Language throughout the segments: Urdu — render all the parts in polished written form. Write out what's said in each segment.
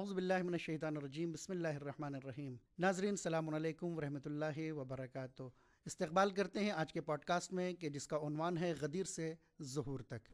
اعوذ باللہ من الشیطان الرجیم، بسم اللہ الرحمن الرحیم۔ ناظرین السلام علیکم ورحمۃ اللہ وبرکاتہ۔ استقبال کرتے ہیں آج کے پوڈ کاسٹ میں کہ جس کا عنوان ہے غدیر سے ظہور تک۔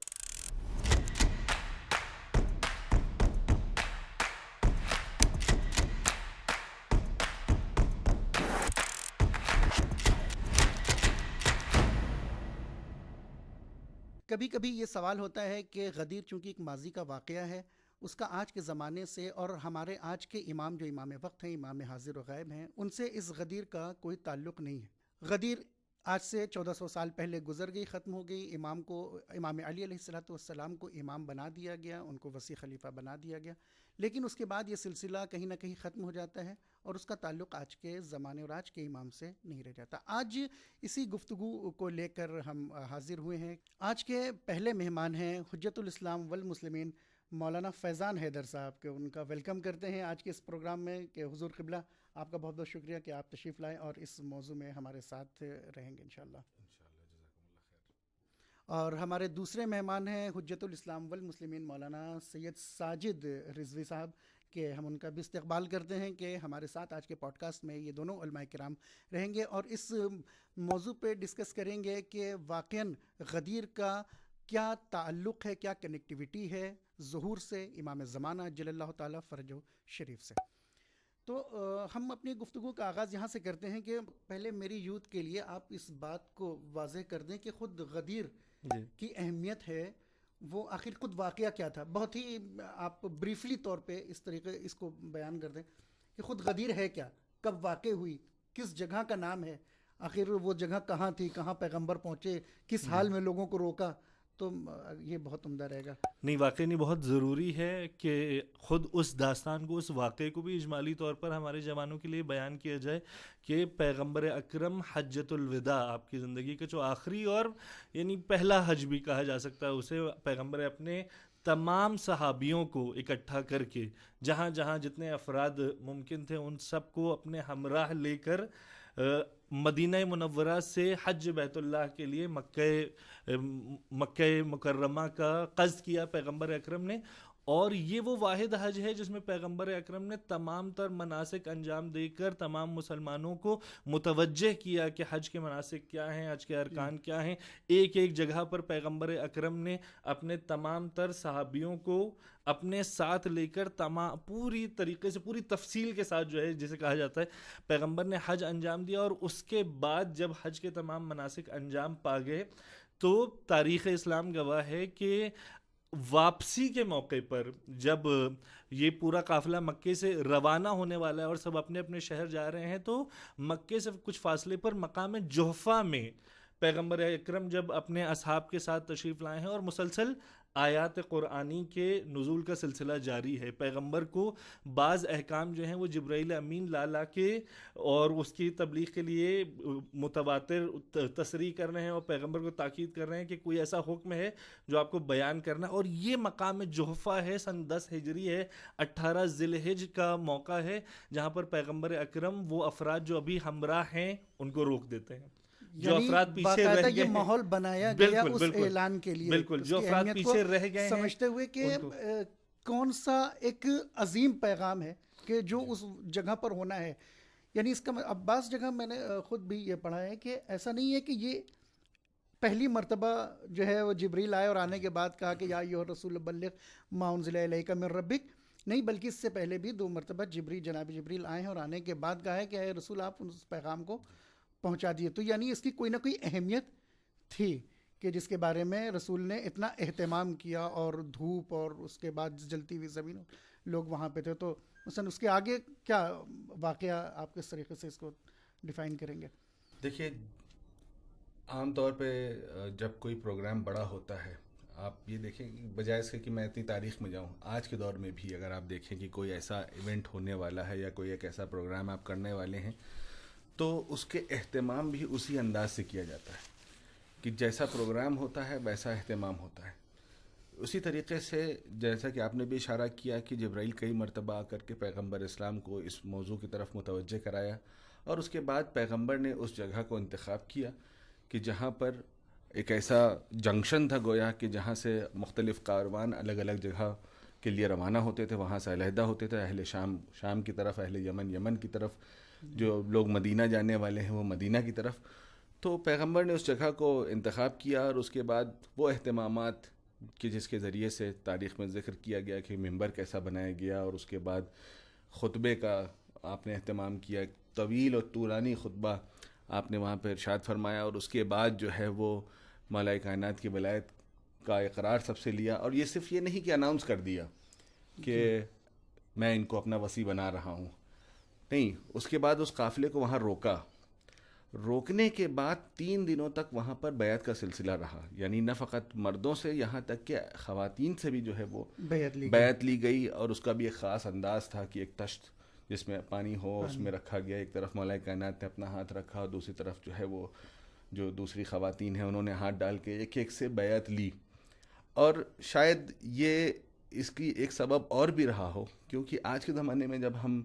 کبھی کبھی یہ سوال ہوتا ہے کہ غدیر چونکہ ایک ماضی کا واقعہ ہے، اس کا آج کے زمانے سے اور ہمارے آج کے امام جو امام وقت ہیں، امام حاضر و غائب ہیں، ان سے اس غدیر کا کوئی تعلق نہیں ہے۔ غدیر آج سے 1400 سال پہلے گزر گئی، ختم ہو گئی۔ امام علی علیہ السلام کو امام بنا دیا گیا، ان کو وسیع خلیفہ بنا دیا گیا، لیکن اس کے بعد یہ سلسلہ کہیں نہ کہیں ختم ہو جاتا ہے اور اس کا تعلق آج کے زمانے اور آج کے امام سے نہیں رہ جاتا۔ آج اسی گفتگو کو لے کر ہم حاضر ہوئے ہیں۔ آج کے پہلے مہمان ہیں حجت الاسلام والمسلمین مولانا فیضان حیدر صاحب، کے ان کا ویلکم کرتے ہیں آج کے اس پروگرام میں کہ حضور قبلہ آپ کا بہت بہت شکریہ کہ آپ تشریف لائیں اور اس موضوع میں ہمارے ساتھ رہیں گے انشاءاللہ۔ اور ہمارے دوسرے مہمان ہیں حجت الاسلام والمسلمین مولانا سید ساجد رضوی صاحب، کہ ہم ان کا بھی استقبال کرتے ہیں کہ ہمارے ساتھ آج کے پوڈ کاسٹ میں یہ دونوں علماء کرام رہیں گے اور اس موضوع پہ ڈسکس کریں گے کہ واقعاً غدیر کا کیا تعلق ہے، کیا کنیکٹیویٹی ہے ظہور سے، امام زمانہ جل اللہ تعالیٰ فرجہ شریف سے۔ تو ہم اپنی گفتگو کا آغاز یہاں سے کرتے ہیں کہ پہلے میری یوتھ کے لیے آپ اس بات کو واضح کر دیں کہ خود غدیر کی اہمیت ہے، وہ آخر خود واقعہ کیا تھا۔ بہت ہی آپ بریفلی طور پہ اس کو بیان کر دیں کہ خود غدیر ہے کیا، کب واقع ہوئی، کس جگہ کا نام ہے، آخر وہ جگہ کہاں تھی، کہاں پیغمبر پہنچے، کس حال میں لوگوں کو روکا، تو یہ بہت عمدہ رہے گا۔ نہیں، واقعی نہیں، بہت ضروری ہے کہ خود اس داستان کو، اس واقعے کو بھی اجمالی طور پر ہمارے جوانوں کے لیے بیان کیا جائے کہ پیغمبر اکرم حجۃ الوداع، آپ کی زندگی کا جو آخری اور یعنی پہلا حج بھی کہا جا سکتا ہے اسے، پیغمبر اپنے تمام صحابیوں کو اکٹھا کر کے جہاں جہاں جتنے افراد ممکن تھے ان سب کو اپنے ہمراہ لے کر مدینہ منورہ سے حج بیت اللہ کے لیے مکہ مکرمہ کا قصد کیا پیغمبر اکرم نے، اور یہ وہ واحد حج ہے جس میں پیغمبر اکرم نے تمام تر مناسک انجام دے کر تمام مسلمانوں کو متوجہ کیا کہ حج کے مناسک کیا ہیں، حج کے ارکان کیا ہیں۔ ایک ایک جگہ پر پیغمبر اکرم نے اپنے تمام تر صحابیوں کو اپنے ساتھ لے کر پوری طریقے سے، پوری تفصیل کے ساتھ جو ہے جسے کہا جاتا ہے، پیغمبر نے حج انجام دیا، اور اس کے بعد جب حج کے تمام مناسک انجام پا گئے تو تاریخ اسلام گواہ ہے کہ واپسی کے موقع پر جب یہ پورا قافلہ مکے سے روانہ ہونے والا ہے اور سب اپنے اپنے شہر جا رہے ہیں، تو مکے سے کچھ فاصلے پر مقام جحفہ میں پیغمبر اکرم جب اپنے اصحاب کے ساتھ تشریف لائے ہیں اور مسلسل آیات قرآنی کے نزول کا سلسلہ جاری ہے۔ پیغمبر کو بعض احکام جو ہیں وہ جبرائیل امین لا کے اور اس کی تبلیغ کے لیے متواتر تصریح کر رہے ہیں اور پیغمبر کو تاکید کر رہے ہیں کہ کوئی ایسا حکم ہے جو آپ کو بیان کرنا ہے، اور یہ مقام جحفہ ہے، سن 10 ہجری ہے، 18 ذی الحجہ کا موقع ہے، جہاں پر پیغمبر اکرم وہ افراد جو ابھی ہمراہ ہیں ان کو روک دیتے ہیں، جو افراد پیچھے رہ گئے، یہ ماحول بنایا گیا اس اعلان کے لیے، بالکل جو افراد پیچھے رہ گئے ہیں سمجھتے ہوئے کہ کون سا ایک عظیم پیغام ہے کہ جو اس جگہ پر ہونا ہے۔ یعنی اس کا اب بعض جگہ میں نے خود بھی یہ پڑھا ہے کہ ایسا نہیں ہے کہ یہ پہلی مرتبہ جو ہے وہ جبریل آئے اور آنے کے بعد کہا کہ یا ایھا الرسول بلغ ما انزل الیک من ربک، نہیں، بلکہ اس سے پہلے بھی 2 مرتبہ جناب جبریل آئے ہیں اور آنے کے بعد کہا ہے کہ اے رسول آپ اس پیغام کو پہنچا دیے۔ تو یعنی اس کی کوئی نہ کوئی اہمیت تھی کہ جس کے بارے میں رسول نے اتنا اہتمام کیا، اور دھوپ اور اس کے بعد جلتی ہوئی زمین، لوگ وہاں پہ تھے۔ تو مثلا اس کے آگے کیا واقعہ آپ کس طریقے سے اس کو ڈیفائن کریں گے؟ دیکھیے، عام طور پہ جب کوئی پروگرام بڑا ہوتا ہے، آپ یہ دیکھیں بجائے اس کے کہ میں اتنی تاریخ میں جاؤں، آج کے دور میں بھی اگر آپ دیکھیں کہ کوئی ایسا ایونٹ ہونے والا ہے یا کوئی ایک ایسا پروگرام آپ کرنے والے ہیں، تو اس کے اہتمام بھی اسی انداز سے کیا جاتا ہے کہ جیسا پروگرام ہوتا ہے ویسا اہتمام ہوتا ہے۔ اسی طریقے سے جیسا کہ آپ نے بھی اشارہ کیا کہ جبرائیل کئی مرتبہ آ کر کے پیغمبر اسلام کو اس موضوع کی طرف متوجہ کرایا، اور اس کے بعد پیغمبر نے اس جگہ کو انتخاب کیا کہ جہاں پر ایک ایسا جنکشن تھا گویا کہ جہاں سے مختلف کاروان الگ الگ جگہ کے لیے روانہ ہوتے تھے، وہاں سے علیحدہ ہوتے تھے، اہل شام کی طرف، اہل یمن کی طرف، جو لوگ مدینہ جانے والے ہیں وہ مدینہ کی طرف. تو پیغمبر نے اس جگہ کو انتخاب کیا، اور اس کے بعد وہ اہتمامات کہ جس کے ذریعے سے تاریخ میں ذکر کیا گیا کہ ممبر کیسا بنایا گیا، اور اس کے بعد خطبے کا آپ نے اہتمام کیا، طویل اور طولانی خطبہ آپ نے وہاں پہ ارشاد فرمایا، اور اس کے بعد جو ہے وہ مولا کائنات کی ولایت کا اقرار سب سے لیا. اور یہ صرف یہ نہیں کہ اناؤنس کر دیا کہ میں ان کو اپنا وصی بنا رہا ہوں، نہیں، اس کے بعد اس قافلے کو وہاں روکنے کے بعد 3 دنوں تک وہاں پر بیعت کا سلسلہ رہا. یعنی نہ فقط مردوں سے، یہاں تک کہ خواتین سے بھی جو ہے وہ بیعت لی گئی، اور اس کا بھی ایک خاص انداز تھا کہ ایک تشت جس میں پانی ہو اس میں رکھا گیا، ایک طرف مولا کائنات نے اپنا ہاتھ رکھا اور دوسری طرف جو ہے وہ جو دوسری خواتین ہیں انہوں نے ہاتھ ڈال کے ایک ایک سے بیعت لی. اور شاید یہ اس کی ایک سبب اور بھی رہا ہو، کیونکہ آج کے زمانے میں جب ہم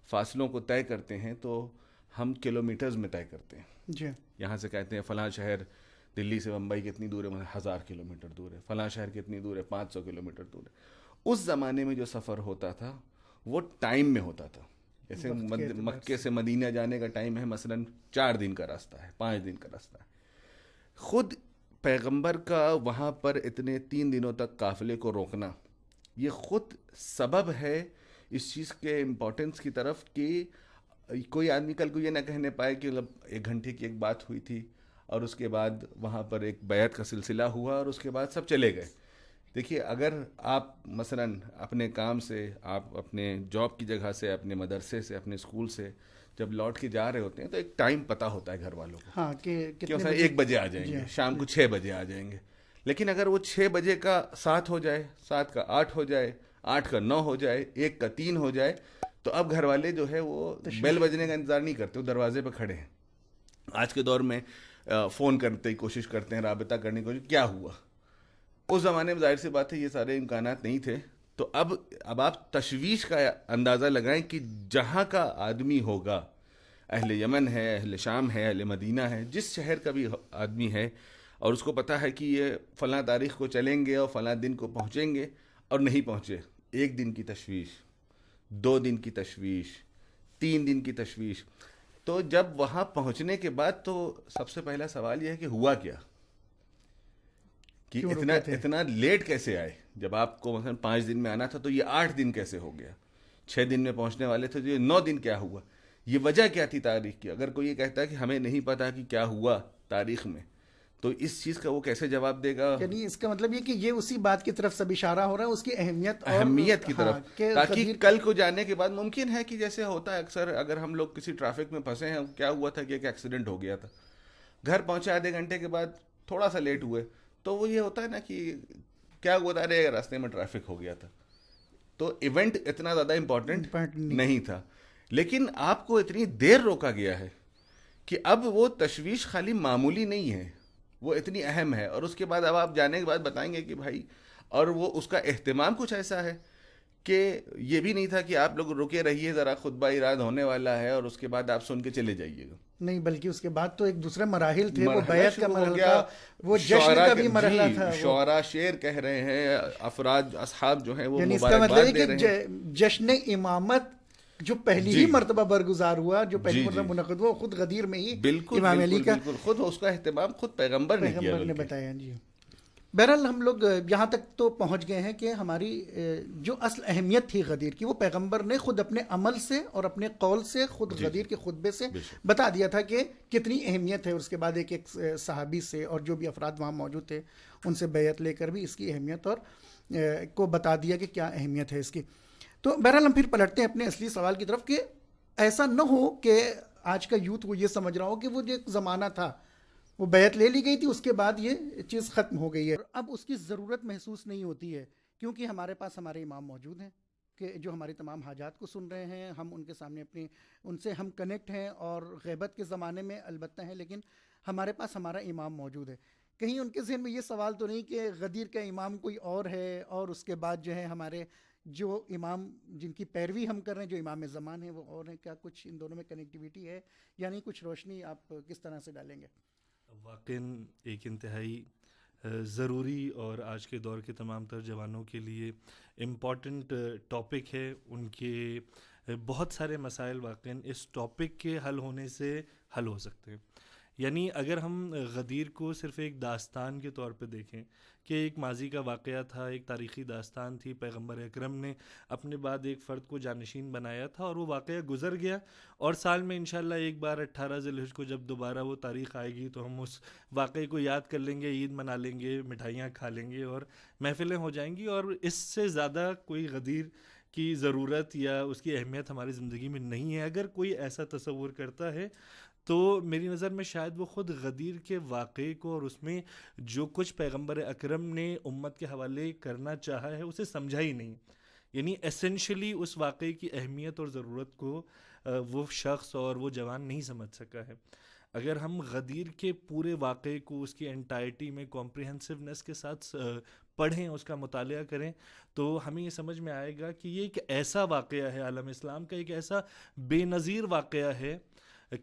فاصلوں کو طے کرتے ہیں تو ہم کلومیٹرز میں طے کرتے ہیں. جی، یہاں سے کہتے ہیں فلاں شہر دلی سے بمبئی کتنی دور ہے، 1000 کلومیٹر دور ہے، فلاں شہر کتنی دور ہے، 500 کلومیٹر دور ہے. اس زمانے میں جو سفر ہوتا تھا وہ ٹائم میں ہوتا تھا. جیسے مکے سے مدینہ جانے کا ٹائم ہے مثلاً 4 دن کا راستہ ہے، 5 دن کا راستہ ہے. خود پیغمبر کا وہاں پر اتنے 3 دنوں تک قافلے کو روکنا، یہ خود سبب ہے اس چیز کے امپورٹنس کی طرف کہ کوئی آدمی کل کو یہ نہ کہنے پائے کہ 1 گھنٹے کی ایک بات ہوئی تھی اور اس کے بعد وہاں پر ایک بیعت کا سلسلہ ہوا اور اس کے بعد سب چلے گئے. دیکھیے، اگر آپ مثلاً اپنے کام سے، آپ اپنے جاب کی جگہ سے، اپنے مدرسے سے، اپنے اسکول سے جب لوٹ کے جا رہے ہوتے ہیں تو ایک ٹائم پتہ ہوتا ہے گھر والوں کو، ہاں، کہ مثلا 1 بجے آ جائیں گے، شام کو 6 بجے آ جائیں گے. لیکن اگر وہ 6 بجے کا 7 ہو جائے، 7 کا 8 ہو جائے، 8 کا 9 ہو جائے، 1 کا 3 ہو جائے، تو اب گھر والے جو ہے وہ بیل بجنے کا انتظار نہیں کرتے، وہ دروازے پہ کھڑے ہیں. آج کے دور میں فون کرتے ہی کوشش کرتے ہیں، رابطہ کرنے کی کوشش، کیا ہوا. اس زمانے میں ظاہر سی بات ہے یہ سارے امکانات نہیں تھے. تو اب آپ تشویش کا اندازہ لگائیں کہ جہاں کا آدمی ہوگا، اہل یمن ہے، اہل شام ہے، اہل مدینہ ہے، جس شہر کا بھی آدمی ہے، اور اس کو پتہ ہے کہ یہ فلاں تاریخ کو چلیں گے اور فلاں دن کو پہنچیں گے اور نہیں پہنچے، 1 دن کی تشویش، 2 دن کی تشویش، 3 دن کی تشویش. تو جب وہاں پہنچنے کے بعد تو سب سے پہلا سوال یہ ہے کہ ہوا کیا، کہ اتنا لیٹ کیسے آئے. جب آپ کو مثلا 5 دن میں آنا تھا تو یہ 8 دن کیسے ہو گیا، 6 دن میں پہنچنے والے تھے تو یہ 9 دن کیا ہوا، یہ وجہ کیا تھی تاریخ کی. اگر کوئی یہ کہتا ہے کہ ہمیں نہیں پتا کہ کیا ہوا تاریخ میں، تو اس چیز کا وہ کیسے جواب دے گا. یعنی اس کا مطلب یہ کہ یہ اسی بات کی طرف سب اشارہ ہو رہا ہے، اس کی اہمیت کی طرف، تاکہ کل کو جانے کے بعد ممکن ہے کہ جیسے ہوتا ہے اکثر، اگر ہم لوگ کسی ٹریفک میں پھنسے ہیں، کیا ہوا تھا کہ ایک ایکسیڈنٹ ہو گیا تھا، گھر پہنچے آدھے گھنٹے کے بعد تھوڑا سا لیٹ ہوئے، تو وہ یہ ہوتا ہے نا کہ کیا ہوا تھا، ارے راستے میں ٹریفک ہو گیا تھا. تو ایونٹ اتنا زیادہ امپورٹنٹ نہیں تھا، لیکن آپ کو اتنی دیر روکا گیا ہے کہ اب وہ تشویش خالی معمولی نہیں ہے، وہ اتنی اہم ہے. اور اس کے بعد اب آپ جانے کے بعد بتائیں گے کہ بھائی، اور وہ اس کا اہتمام کچھ ایسا ہے کہ یہ بھی نہیں تھا کہ آپ لوگ رکے رہیے ذرا، خطبہ اراد ہونے والا ہے اور اس کے بعد آپ سن کے چلے جائیے گا. نہیں، بلکہ اس کے بعد تو ایک دوسرے مراحل تھے، وہ بیعت کا مرحلہ تھا، وہ جشن کا بھی مرحلہ تھا. شعراء شعر کہہ رہے ہیں، افراد اصحاب جو ہیں وہ یعنی اس کا مطلب ہے دے رہے کہ ہیں. جشن امامت جو پہلی ہی مرتبہ برگزار ہوا، جو پہلی مرتبہ منعقد ہوا، خود غدیر میں ہی امام علی کا، خود اس کا اہتمام خود پیغمبر نے بتایا. جی، بہرحال ہم لوگ یہاں تک تو پہنچ گئے ہیں کہ ہماری جو اصل اہمیت تھی غدیر کی، وہ پیغمبر نے خود اپنے عمل سے اور اپنے قول سے، خود غدیر کے خطبے سے بتا دیا تھا کہ کتنی اہمیت ہے. اس کے بعد ایک صحابی سے اور جو بھی افراد وہاں موجود تھے ان سے بیعت لے کر بھی اس کی اہمیت اور کو بتا دیا کہ کیا اہمیت ہے اس کی. تو بہرحال ہم پھر پلٹتے ہیں اپنے اصلی سوال کی طرف کہ ایسا نہ ہو کہ آج کا یوتھ وہ یہ سمجھ رہا ہو کہ وہ جو ایک زمانہ تھا، وہ بیعت لے لی گئی تھی، اس کے بعد یہ چیز ختم ہو گئی ہے، اب اس کی ضرورت محسوس نہیں ہوتی ہے، کیونکہ ہمارے پاس ہمارے امام موجود ہیں کہ جو ہماری تمام حاجات کو سن رہے ہیں. ہم ان کے سامنے ان سے ہم کنیکٹ ہیں، اور غیبت کے زمانے میں البتہ ہیں، لیکن ہمارے پاس ہمارا امام موجود ہے. کہیں ان کے ذہن میں یہ سوال تو نہیں کہ غدیر کا امام کوئی اور ہے، اور اس کے بعد جو ہے ہمارے جو امام جن کی پیروی ہم کر رہے ہیں، جو امام زمان ہیں، وہ اور ہیں. کیا کچھ ان دونوں میں کنیکٹیویٹی ہے؟ یعنی کچھ روشنی آپ کس طرح سے ڈالیں گے؟ واقعاً ایک انتہائی ضروری اور آج کے دور کے تمام تر جوانوں کے لیے امپورٹنٹ ٹاپک ہے. ان کے بہت سارے مسائل واقعاً اس ٹاپک کے حل ہونے سے حل ہو سکتے ہیں. یعنی اگر ہم غدیر کو صرف ایک داستان کے طور پہ دیکھیں کہ ایک ماضی کا واقعہ تھا, ایک تاریخی داستان تھی, پیغمبر اکرم نے اپنے بعد ایک فرد کو جانشین بنایا تھا اور وہ واقعہ گزر گیا, اور سال میں انشاءاللہ ایک بار 18 ذی الحجہ کو جب دوبارہ وہ تاریخ آئے گی تو ہم اس واقعے کو یاد کر لیں گے, عید منا لیں گے, مٹھائیاں کھا لیں گے اور محفلیں ہو جائیں گی, اور اس سے زیادہ کوئی غدیر کی ضرورت یا اس کی اہمیت ہماری زندگی میں نہیں ہے. اگر کوئی ایسا تصور کرتا ہے تو میری نظر میں شاید وہ خود غدیر کے واقعے کو اور اس میں جو کچھ پیغمبر اکرم نے امت کے حوالے کرنا چاہا ہے اسے سمجھا ہی نہیں. یعنی ایسنشلی اس واقعے کی اہمیت اور ضرورت کو وہ شخص اور وہ جوان نہیں سمجھ سکا ہے. اگر ہم غدیر کے پورے واقعے کو اس کی انٹائرٹی میں کمپریہنسونیس کے ساتھ پڑھیں, اس کا مطالعہ کریں, تو ہمیں یہ سمجھ میں آئے گا کہ یہ ایک ایسا واقعہ ہے, عالم اسلام کا ایک ایسا بے نظیر واقعہ ہے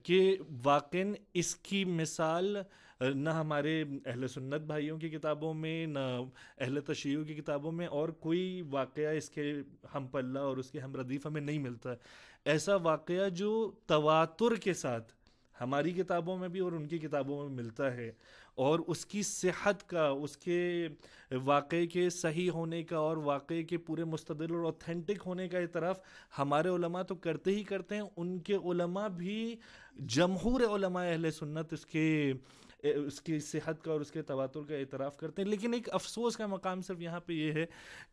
کہ واقعاً اس کی مثال نہ ہمارے اہل سنت بھائیوں کی کتابوں میں, نہ اہل تشیع کی کتابوں میں, اور کوئی واقعہ اس کے ہم پلہ اور اس کے ہم ردیف ہمیں نہیں ملتا. ایسا واقعہ جو تواتر کے ساتھ ہماری کتابوں میں بھی اور ان کی کتابوں میں ملتا ہے, اور اس کی صحت کا, اس کے واقعے کے صحیح ہونے کا اور واقعے کے پورے مستدل اور اوتھینٹک ہونے کا اعتراف ہمارے علماء تو کرتے ہی کرتے ہیں, ان کے علماء بھی, جمہور علماء اہل سنت اس کی صحت کا اور اس کے تواتر کا اعتراف کرتے ہیں. لیکن ایک افسوس کا مقام صرف یہاں پہ یہ ہے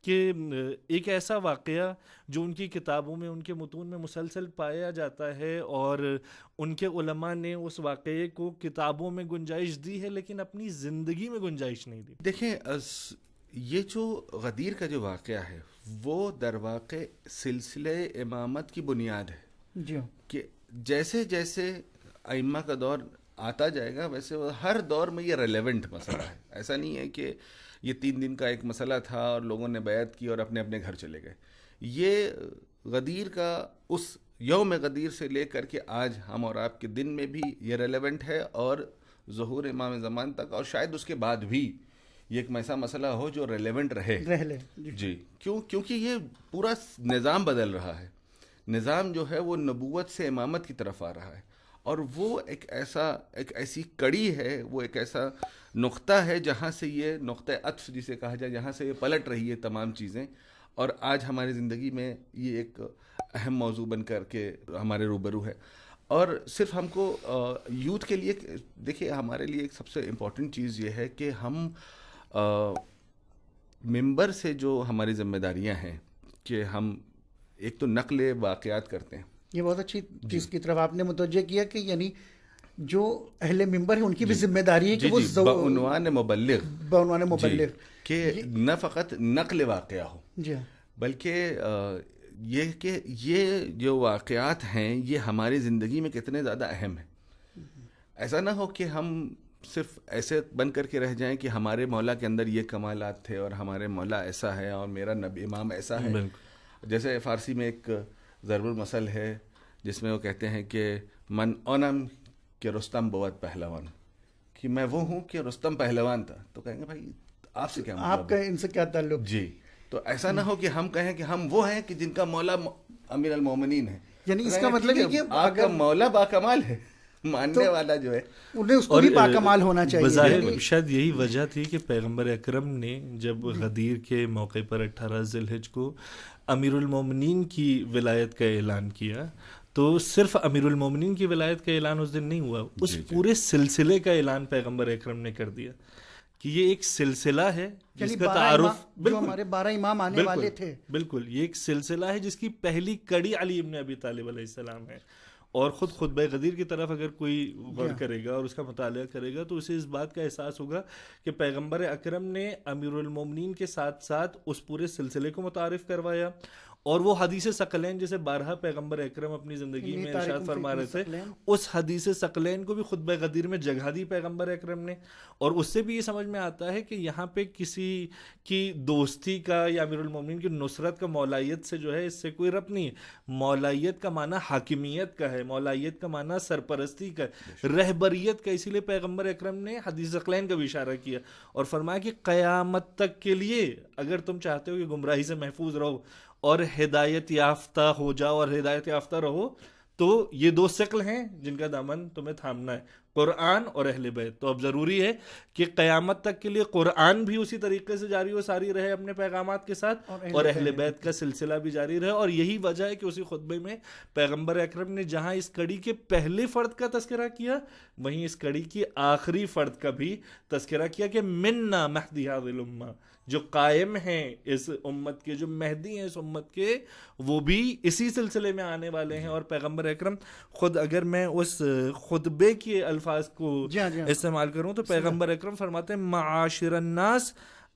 کہ ایک ایسا واقعہ جو ان کی کتابوں میں, ان کے متون میں مسلسل پایا جاتا ہے, اور ان کے علماء نے اس واقعے کو کتابوں میں گنجائش دی ہے لیکن اپنی زندگی میں گنجائش نہیں دی. دیکھیں یہ جو غدیر کا جو واقعہ ہے وہ در واقع سلسلہ امامت کی بنیاد ہے. جی کہ جیسے جیسے ائمہ کا دور آتا جائے گا ویسے ہر دور میں یہ ریلیونٹ مسئلہ ہے. ایسا نہیں ہے کہ یہ 3 دن کا ایک مسئلہ تھا اور لوگوں نے بیعت کی اور اپنے اپنے گھر چلے گئے. یہ غدیر کا اس یوم غدیر سے لے کر کے آج ہم اور آپ کے دن میں بھی یہ ریلیونٹ ہے, اور ظہور امام زمان تک, اور شاید اس کے بعد بھی یہ ایک ایسا مسئلہ ہو جو ریلیونٹ رہے. جی کیونکہ یہ پورا نظام بدل رہا ہے. نظام جو ہے وہ نبوت سے امامت کی طرف آ رہا ہے, اور وہ ایک ایسی کڑی ہے, وہ ایک ایسا نقطہ ہے جہاں سے یہ نقطہ عطف جسے کہا جائے, جہاں سے یہ پلٹ رہی ہے تمام چیزیں, اور آج ہماری زندگی میں یہ ایک اہم موضوع بن کر کے ہمارے روبرو ہے. اور صرف ہم کو یوتھ کے لیے دیکھیے, ہمارے لیے ایک سب سے امپورٹنٹ چیز یہ ہے کہ ہم ممبر سے جو ہماری ذمہ داریاں ہیں کہ ہم ایک تو نقل واقعات کرتے ہیں. یہ بہت اچھی چیز کی طرف آپ نے متوجہ کیا کہ یعنی جو اہل ممبر ہیں ان کی بھی ذمہ داری ہے کہ وہ بعنوان مبلغ کہ نہ فقط نقل واقعہ ہو, بلکہ یہ کہ یہ جو واقعات ہیں یہ ہماری زندگی میں کتنے زیادہ اہم ہیں. ایسا نہ ہو کہ ہم صرف ایسے بن کر کے رہ جائیں کہ ہمارے مولا کے اندر یہ کمالات تھے اور ہمارے مولا ایسا ہے اور میرا نبی امام ایسا ہے. جیسے فارسی میں ایک ضرب المثل ہے جس میں وہ کہتے ہیں کہ من اونم کہ رستم بہت پہلوان, کہ میں وہ ہوں کہ رستم پہلوان تھا. تو کہیں گے بھائی آپ سے کیا, آپ کا ان سے کیا تعلق. جی تو ایسا نہ ہو کہ ہم کہیں کہ ہم وہ ہیں کہ جن کا مولا امیر المومنین ہے. یعنی اس کا مطلب ہے کہ آپ کا مولا باکمال ہے, ماننے والا جو ہے انہیں اس کو بھی باکمال ہونا چاہیے. بظاہر شاید یہی وجہ تھی کہ پیغمبر اکرم نے جب غدیر کے موقع پر 18 ذی الحجہ کو امیر المومنین کی ولایت کا اعلان کیا, تو صرف امیر المومنین کی ولایت کا اعلان اس دن نہیں ہوا, اس پورے سلسلے کا اعلان پیغمبر اکرم نے کر دیا کہ یہ ایک سلسلہ ہے جس کا تعارف, جو ہمارے 12 امام آنے والے تھے, بالکل یہ ایک سلسلہ ہے جس کی پہلی کڑی علی ابن ابی طالب علیہ السلام ہے. اور خطبہ غدیر کی طرف اگر کوئی غور کرے گا اور اس کا مطالعہ کرے گا تو اسے اس بات کا احساس ہوگا کہ پیغمبر اکرم نے امیر المومنین کے ساتھ ساتھ اس پورے سلسلے کو متعارف کروایا, اور وہ حدیث ثقلین جیسے بارہا پیغمبر اکرم اپنی زندگی میں ارشاد فرما رہے تھے, اس حدیث ثقلین کو بھی خطبہ غدیر میں جگہ دی پیغمبر اکرم نے. اور اس سے بھی یہ سمجھ میں آتا ہے کہ یہاں پہ کسی کی دوستی کا یا امیر المومنین کی نصرت کا مولائیت سے جو ہے اس سے کوئی ربط نہیں ہے. مولائیت کا معنی حاکمیت کا ہے, مولائیت کا معنی سرپرستی کا ہے, رہبریت کا. اسی لیے پیغمبر اکرم نے حدیث ثقلین کا بھی اشارہ کیا اور فرمایا کہ قیامت تک کے لیے اگر تم چاہتے ہو کہ گمراہی سے محفوظ رہو اور ہدایت یافتہ ہو جاؤ اور ہدایت یافتہ رہو, تو یہ دو ثقل ہیں جن کا دامن تمہیں تھامنا ہے, قرآن اور اہل بیت. تو اب ضروری ہے کہ قیامت تک کے لیے قرآن بھی اسی طریقے سے جاری و ساری رہے اپنے پیغامات کے ساتھ, اور اہل بیت کا سلسلہ بھی جاری رہے. اور یہی وجہ ہے کہ اسی خطبے میں پیغمبر اکرم نے جہاں اس کڑی کے پہلے فرد کا تذکرہ کیا, وہیں اس کڑی کی آخری فرد کا بھی تذکرہ کیا کہ منا مہدی هذه الامہ, جو قائم ہیں اس امت کے, جو مہدی ہیں اس امت کے, وہ بھی اسی سلسلے میں آنے والے ہیں. اور پیغمبر اکرم خود, اگر میں اس خطبے کے الفاظ کو استعمال کروں تو پیغمبر اکرم فرماتے ہیں معاشر الناس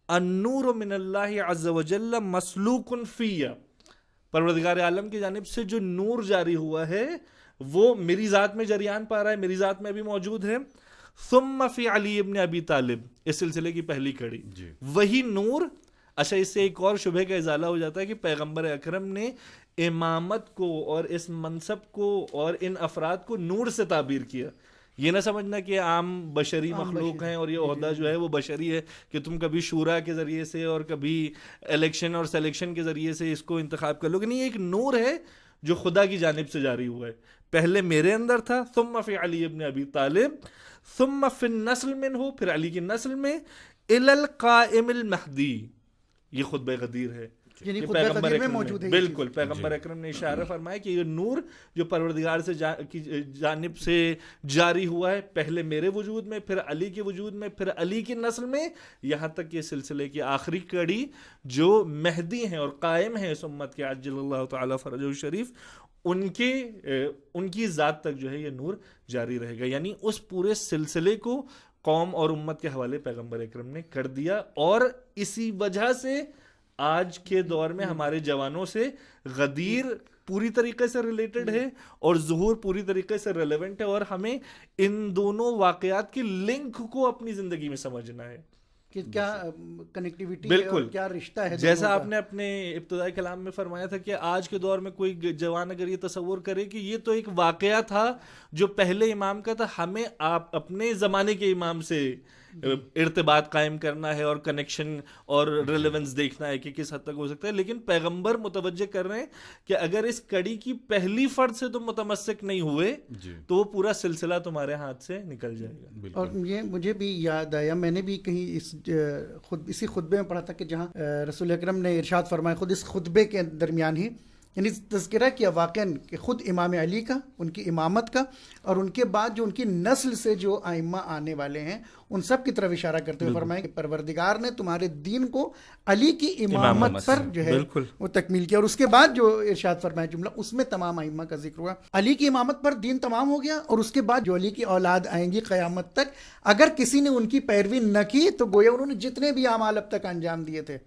النور من اللہ عز وجل مسلوک فی, پروردگار عالم کی جانب سے جو نور جاری ہوا ہے وہ میری ذات میں جریان پا رہا ہے, میری ذات میں بھی موجود ہے. ثم فی علی ابن ابی طالب, اس سلسلے کی پہلی کڑی وہی نور. اچھا, اس سے ایک اور شبہ کا ازالہ ہو جاتا ہے کہ پیغمبر اکرم نے امامت کو اور اس منصب کو اور ان افراد کو نور سے تعبیر کیا. یہ نہ سمجھنا کہ عام بشری مخلوق ہیں اور یہ عہدہ جو ہے وہ بشری ہے کہ تم کبھی شورا کے ذریعے سے اور کبھی الیکشن اور سلیکشن کے ذریعے سے اس کو انتخاب کر لو. کہ نہیں, یہ ایک نور ہے جو خدا کی جانب سے جاری ہوا ہے. پہلے میرے اندر تھا, ثم فی علی ابن ابی طالب, ثم فی النسل منہ, پھر علی کی نسل میں, الی القائم المہدی. یہ خطبہ غدیر ہے, یعنی خطبہ غدیر میں موجود ہے. بالکل, پیغمبر اکرم نے اشارہ فرمایا کہ یہ نور جو پروردگار سے کی جانب سے جاری ہوا ہے, پہلے میرے وجود میں, پھر علی کے وجود میں, پھر علی کی نسل میں, یہاں تک کہ سلسلے کی آخری کڑی جو مہدی ہیں اور قائم ہیں اس امت کے, عجل اللہ تعالی فرجہ الشریف, ان کی ذات تک جو ہے یہ نور جاری رہے گا. یعنی اس پورے سلسلے کو قوم اور امت کے حوالے پیغمبر اکرم نے کر دیا. اور اسی وجہ سے آج کے دور میں ہمارے جوانوں سے غدیر پوری طریقے سے ریلیٹڈ ہے اور ظہور پوری طریقے سے ریلیونٹ ہے, اور ہمیں ان دونوں واقعات کی لنک کو اپنی زندگی میں سمجھنا ہے کہ کیا کنیکٹیویٹی ہے اور کیا رشتہ ہے. جیسا آپ نے اپنے ابتدائی کلام میں فرمایا تھا کہ آج کے دور میں کوئی جوان اگر یہ تصور کرے کہ یہ تو ایک واقعہ تھا جو پہلے امام کا تھا, ہمیں آپ اپنے زمانے کے امام سے ارتباط قائم کرنا ہے اور کنیکشن اور ریلیونس دیکھنا ہے کہ کس حد تک ہو سکتا ہے. لیکن پیغمبر متوجہ کر رہے ہیں کہ اگر اس کڑی کی پہلی فرد سے تم متمسک نہیں ہوئے تو وہ پورا سلسلہ تمہارے ہاتھ سے نکل جائے گا. اور یہ مجھے بھی یاد آیا, میں نے بھی کہیں اسی خطبے میں پڑھا تھا کہ جہاں رسول اکرم نے ارشاد فرمایا خود اس خطبے کے درمیان ہی, یعنی تذکرہ کیا واقعاً کہ خود امام علی کا, ان کی امامت کا, اور ان کے بعد جو ان کی نسل سے جو ائمہ آنے والے ہیں ان سب کی طرف اشارہ کرتے ہوئے فرمایا کہ پروردگار نے تمہارے دین کو علی کی امامت پر جو ہے وہ تکمیل کیا. اور اس کے بعد جو ارشاد فرمایا جملہ, اس میں تمام ائمہ کا ذکر ہوا. علی کی امامت پر دین تمام ہو گیا, اور اس کے بعد جو علی کی اولاد آئیں گی قیامت تک, اگر کسی نے ان کی پیروی نہ کی تو گویا انہوں نے جتنے بھی اعمال اب تک انجام دیے تھے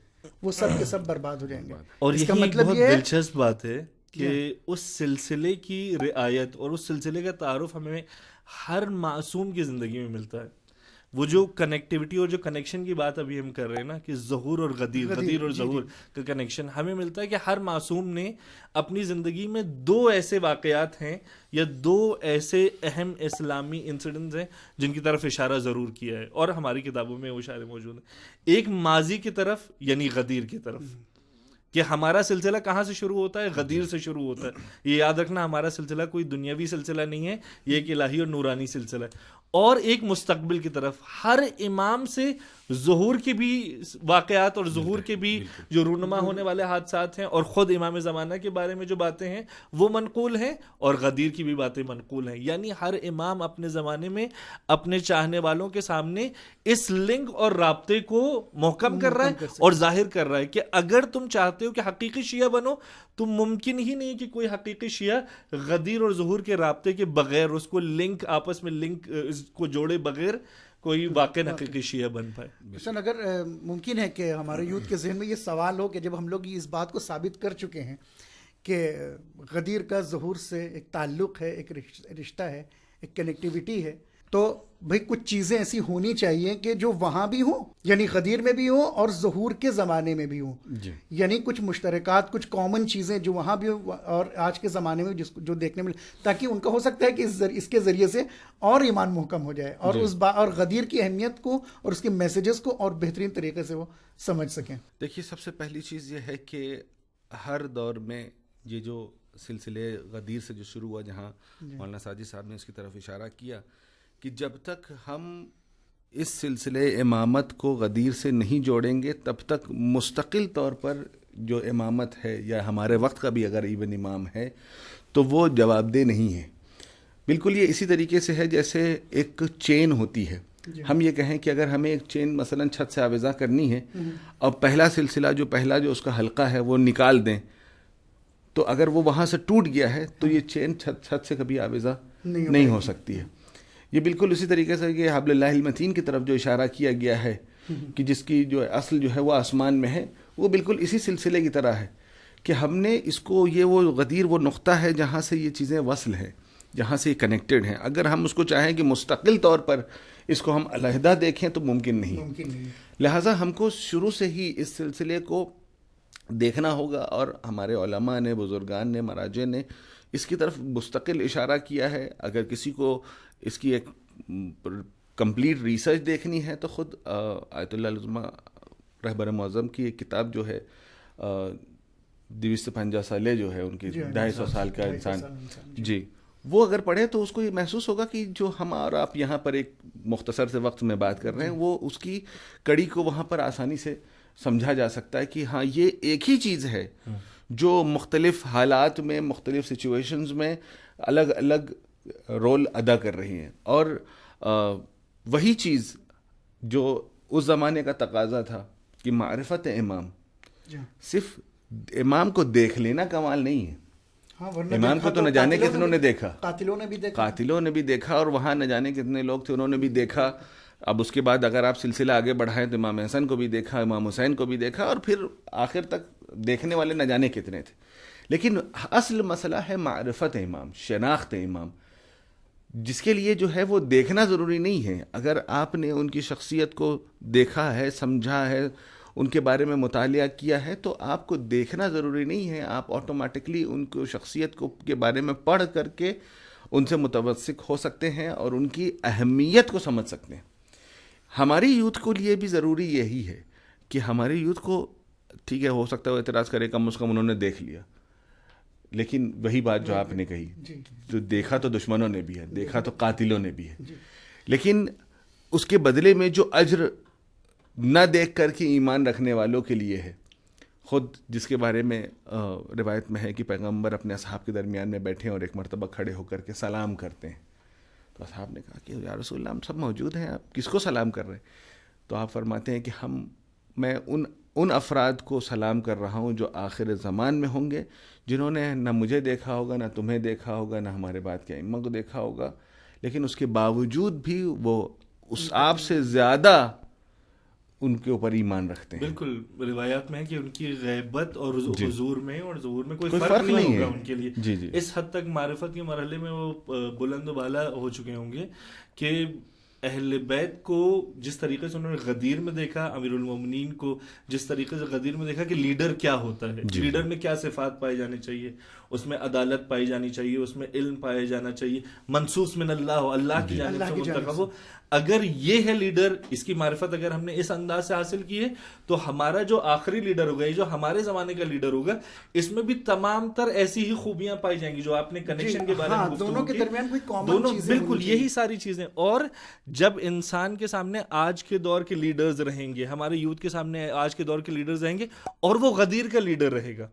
وہ سب کے سب برباد ہو جائیں گے. اور اس کا مطلب بہت دلچسپ بات ہے کہ اس سلسلے کی رعایت اور اس سلسلے کا تعارف ہمیں ہر معصوم کی زندگی میں ملتا ہے. وہ جو کنیکٹیوٹی اور جو کنیکشن کی بات ابھی ہم کر رہے ہیں نا کہ ظہور اور غدیر اور ظہور کا کنیکشن ہمیں ملتا ہے کہ ہر معصوم نے اپنی زندگی میں دو ایسے واقعات ہیں یا دو ایسے اہم اسلامی انسیڈنٹس ہیں جن کی طرف اشارہ ضرور کیا ہے, اور ہماری کتابوں میں وہ اشارے موجود ہیں. ایک ماضی کی طرف یعنی غدیر کی طرف, کہ ہمارا سلسلہ کہاں سے شروع ہوتا ہے, غدیر سے شروع ہوتا ہے. یہ یاد رکھنا, ہمارا سلسلہ کوئی دنیاوی سلسلہ نہیں ہے, یہ ایک الہی اور نورانی سلسلہ ہے. اور ایک مستقبل کی طرف, ہر امام سے ظہور کی بھی واقعات اور ظہور کے بھی جو رونما ہونے والے حادثات ہیں, اور خود امام زمانہ کے بارے میں جو باتیں ہیں وہ منقول ہیں, اور غدیر کی بھی باتیں منقول ہیں. یعنی ہر امام اپنے زمانے میں اپنے چاہنے والوں کے سامنے اس لنک اور رابطے کو محکم کر رہا ہے اور ظاہر کر رہا ہے کہ اگر تم چاہتے ہو کہ حقیقی شیعہ بنو تو ممکن ہی نہیں کہ کوئی حقیقی شیعہ غدیر اور ظہور کے رابطے کے بغیر, اس کو لنک آپس میں لنک کو جوڑے بغیر کوئی واقع حقیقی شیعہ بن پائے. حسن، اگر ممکن ہے کہ ہمارے یوتھ کے ذہن میں یہ سوال ہو کہ جب ہم لوگ اس بات کو ثابت کر چکے ہیں کہ غدیر کا ظہور سے ایک تعلق ہے، ایک رشتہ ہے، ایک کنیکٹیوٹی ہے، تو بھئی کچھ چیزیں ایسی ہونی چاہیے کہ جو وہاں بھی ہوں، یعنی غدیر میں بھی ہوں اور ظہور کے زمانے میں بھی ہوں. جی. یعنی کچھ مشترکات، کچھ کامن چیزیں جو وہاں بھی ہوں اور آج کے زمانے میں جو دیکھنے میں، تاکہ ان کا ہو سکتا ہے کہ اس کے ذریعے سے اور ایمان محکم ہو جائے اور اور غدیر کی اہمیت کو اور اس کے میسیجز کو اور بہترین طریقے سے وہ سمجھ سکیں. دیکھیے، سب سے پہلی چیز یہ ہے کہ ہر دور میں یہ جو سلسلے غدیر سے جو شروع ہوا، جہاں مولانا ساجد صاحب نے اس کی طرف اشارہ کیا کہ جب تک ہم اس سلسلے امامت کو غدیر سے نہیں جوڑیں گے تب تک مستقل طور پر جو امامت ہے یا ہمارے وقت کا بھی اگر ایون امام ہے تو وہ جواب دہ نہیں ہے. بالکل یہ اسی طریقے سے ہے جیسے ایک چین ہوتی ہے. ہم یہ کہیں کہ اگر ہمیں ایک چین مثلا چھت سے آویزاں کرنی ہے اور پہلا سلسلہ جو اس کا حلقہ ہے وہ نکال دیں، تو اگر وہ وہاں سے ٹوٹ گیا ہے تو یہ چین چھت سے کبھی آویزاں نہیں ہو سکتی ہے. یہ بالکل اسی طریقے سے کہ حبل اللہ المتین کی طرف جو اشارہ کیا گیا ہے کہ جس کی جو اصل جو ہے وہ آسمان میں ہے، وہ بالکل اسی سلسلے کی طرح ہے کہ ہم نے اس کو، یہ وہ غدیر وہ نقطہ ہے جہاں سے یہ چیزیں وصل ہیں، جہاں سے یہ کنیکٹڈ ہیں. اگر ہم اس کو چاہیں کہ مستقل طور پر اس کو ہم علیحدہ دیکھیں تو ممکن نہیں. لہٰذا ہم کو شروع سے ہی اس سلسلے کو دیکھنا ہوگا، اور ہمارے علماء نے، بزرگان نے، مراجع نے اس کی طرف مستقل اشارہ کیا ہے. اگر کسی کو اس کی ایک کمپلیٹ ریسرچ دیکھنی ہے تو خود آیت اللہ العظمہ رہبر معظم کی ایک کتاب جو ہے 250 سالے جو ہے ان کی 250 سال کا انسان، جی، وہ اگر پڑھے تو اس کو یہ محسوس ہوگا کہ جو ہم اور آپ یہاں پر ایک مختصر سے وقت میں بات کر رہے ہیں، وہ اس کی کڑی کو وہاں پر آسانی سے سمجھا جا سکتا ہے کہ ہاں یہ ایک ہی چیز ہے جو مختلف حالات میں، مختلف سچویشنز میں الگ الگ رول ادا کر رہی ہیں. اور وہی چیز جو اس زمانے کا تقاضا تھا کہ معرفت امام، صرف امام کو دیکھ لینا کمال نہیں ہے. امام کو تو نہ جانے کتنوں نے دیکھا، قاتلوں نے بھی دیکھا، اور وہاں نہ جانے کتنے لوگ تھے انہوں نے بھی دیکھا. اب اس کے بعد اگر آپ سلسلہ آگے بڑھائیں تو امام حسن کو بھی دیکھا، امام حسین کو بھی دیکھا، اور پھر آخر تک دیکھنے والے نہ جانے کتنے تھے. لیکن اصل مسئلہ ہے معرفت امام، شناخت امام، جس کے لیے جو ہے وہ دیکھنا ضروری نہیں ہے. اگر آپ نے ان کی شخصیت کو دیکھا ہے، سمجھا ہے، ان کے بارے میں مطالعہ کیا ہے، تو آپ کو دیکھنا ضروری نہیں ہے. آپ آٹومیٹکلی ان کو شخصیت کو کے بارے میں پڑھ کر کے ان سے متوثق ہو سکتے ہیں اور ان کی اہمیت کو سمجھ سکتے ہیں. ہماری یوتھ کو لیے بھی ضروری یہی ہے کہ ہماری یوتھ کو، ٹھیک ہے ہو سکتا ہے وہ اعتراض کرے، کم از کم انہوں نے دیکھ لیا، لیکن وہی بات جو آپ نے کہی، تو دیکھا تو دشمنوں نے بھی ہے، دیکھا تو قاتلوں نے بھی ہے، لیکن اس کے بدلے میں جو اجر نہ دیکھ کر کے ایمان رکھنے والوں کے لیے ہے. خود جس کے بارے میں روایت میں ہے کہ پیغمبر اپنے اصحاب کے درمیان میں بیٹھے اور ایک مرتبہ کھڑے ہو کر کے سلام کرتے ہیں، تو اصحاب نے کہا کہ یا رسول اللہ ہم سب موجود ہیں، آپ کس کو سلام کر رہے ہیں؟ تو آپ فرماتے ہیں کہ میں ان افراد کو سلام کر رہا ہوں جو آخر زمان میں ہوں گے، جنہوں نے نہ مجھے دیکھا ہوگا، نہ تمہیں دیکھا ہوگا، نہ ہمارے بعد کے ائمہ کو دیکھا ہوگا، لیکن اس کے باوجود بھی وہ اس آپ سے زیادہ ان کے اوپر ایمان رکھتے ہیں. بالکل روایات میں ہے کہ ان کی غیبت اور حضور میں اور ظہور میں کوئی فرق نہیں ہوگا ان کے لیے. جی جی. اس حد تک معرفت کے مرحلے میں وہ بلند و بالا ہو چکے ہوں گے کہ اہل بیت کو جس طریقے سے انہوں نے غدیر میں دیکھا، امیر المومنین کو جس طریقے سے غدیر میں دیکھا کہ لیڈر کیا ہوتا ہے، لیڈر میں کیا صفات پائی جانی چاہیے، اس میں عدالت پائی جانی چاہیے، اس میں علم پایا جانا چاہیے، منصوص من اللہ کی جانب سے منتخب ہو. اگر یہ ہے لیڈر، اس کی معرفت اگر ہم نے اس انداز سے حاصل کی ہے تو ہمارا جو آخری لیڈر ہوگا، یہ جو ہمارے زمانے کا لیڈر ہوگا، اس میں بھی تمام تر ایسی ہی خوبیاں پائی جائیں گی جو آپ نے کنیکشن کے بارے میں دونوں کے درمیان کوئی کامن چیزیں، بالکل یہی ساری چیزیں. اور جب انسان کے سامنے آج کے دور کے لیڈرز رہیں گے، ہمارے یوتھ کے سامنے آج کے دور کے لیڈرز رہیں گے، اور وہ غدیر کا لیڈر رہے گا،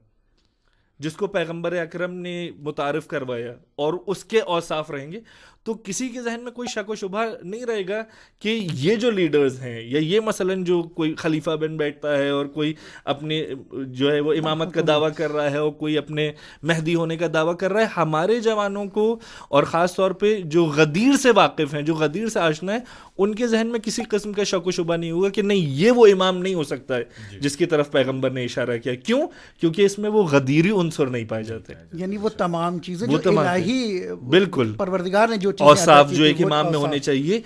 جس کو پیغمبر اکرم نے متعارف کروایا اور اس کے اوصاف رہیں گے, تو کسی کے ذہن میں کوئی شک و شبہ نہیں رہے گا کہ یہ جو لیڈرز ہیں, یا یہ مثلاً جو کوئی خلیفہ بن بیٹھتا ہے اور کوئی اپنے جو ہے وہ امامت کا دعویٰ کر رہا ہے اور کوئی اپنے مہدی ہونے کا دعویٰ کر رہا ہے, ہمارے جوانوں کو اور خاص طور پہ جو غدیر سے واقف ہیں, جو غدیر سے آشنا ہے, ان کے ذہن میں کسی قسم کا شک و شبہ نہیں ہوگا کہ نہیں یہ وہ امام نہیں ہو سکتا ہے جس کی طرف پیغمبر نے اشارہ کیا. کیوں؟ کیونکہ اس میں وہ غدیری عنصر نہیں پائے جاتے, یعنی وہ تمام چیزیں جو الہی بالکل پروردگار نے جو اوصاف جو ایک امام میں ہونے چاہیے,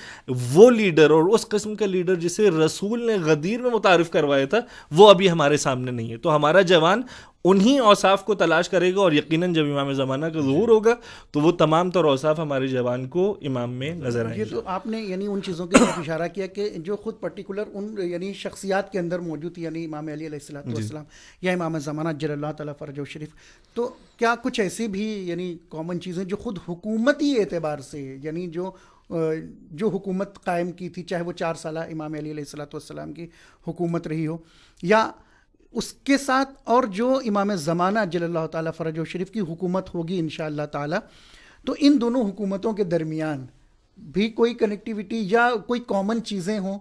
وہ لیڈر اور اس قسم کا لیڈر جسے رسول نے غدیر میں متعارف کروایا تھا, وہ ابھی ہمارے سامنے نہیں ہے. تو ہمارا جوان انہی اوصاف کو تلاش کرے گا, اور یقیناً جب امام زمانہ کا ظہور ہوگا تو وہ تمام تر اوصاف ہمارے جوان کو امام میں نظر آئیں گے. یہ تو آپ نے یعنی ان چیزوں کی طرف اشارہ کیا کہ جو خود پرٹیکولر ان یعنی شخصیات کے اندر موجود تھی, یعنی امام علی علیہ السلام یا امام زمانہ جل اللہ تعالیٰ فرجہ شریف. تو کیا کچھ ایسی بھی یعنی کامن چیزیں جو خود حکومتی اعتبار سے, یعنی جو حکومت قائم کی تھی, چاہے وہ 4 سالہ امام علی علیہ السلام کی حکومت رہی ہو, یا اس کے ساتھ اور جو امام زمانہ جل اللہ تعالیٰ فرج و شریف کی حکومت ہوگی انشاءاللہ تعالیٰ, تو ان دونوں حکومتوں کے درمیان بھی کوئی کنیکٹیوٹی یا کوئی کامن چیزیں ہوں